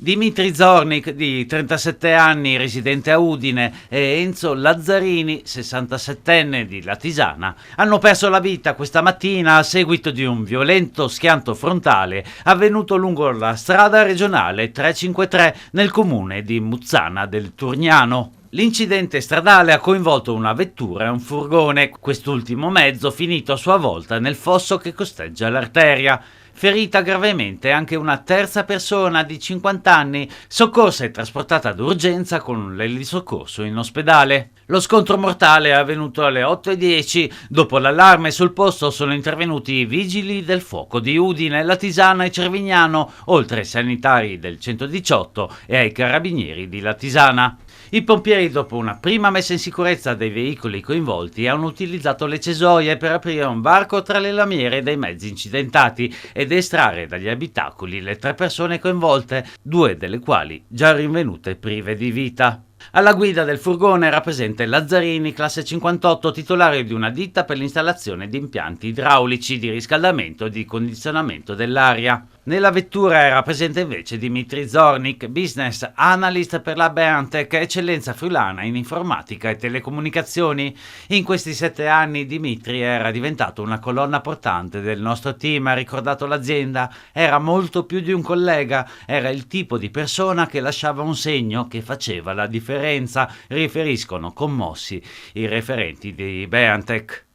Dimitri Zornik, di 37 anni, residente a Udine, e Enzo Lazzarini, 67enne, di Latisana, hanno perso la vita questa mattina a seguito di un violento schianto frontale avvenuto lungo la strada regionale 353 nel comune di Muzzana del Turgnano. L'incidente stradale ha coinvolto una vettura e un furgone, quest'ultimo mezzo finito a sua volta nel fosso che costeggia l'arteria. Ferita gravemente anche una terza persona di 50 anni, soccorsa e trasportata d'urgenza con l'elisoccorso in ospedale. Lo scontro mortale è avvenuto alle 8:10. Dopo l'allarme sul posto sono intervenuti i vigili del fuoco di Udine, Latisana e Cervignano, oltre ai sanitari del 118 e ai carabinieri di Latisana. I pompieri, dopo una prima messa in sicurezza dei veicoli coinvolti, hanno utilizzato le cesoie per aprire un varco tra le lamiere dei mezzi incidentati ed estrarre dagli abitacoli le 3 persone coinvolte, 2 delle quali già rinvenute prive di vita. Alla guida del furgone era presente Lazzarini, classe 58, titolare di una ditta per l'installazione di impianti idraulici di riscaldamento e di condizionamento dell'aria. Nella vettura era presente invece Dimitri Zornik, business analyst per la BioNTech, eccellenza friulana in informatica e telecomunicazioni. In questi 7 anni Dimitri era diventato una colonna portante del nostro team, ha ricordato l'azienda. Era molto più di un collega, era il tipo di persona che lasciava un segno che faceva la differenza, riferiscono commossi i referenti di BioNTech.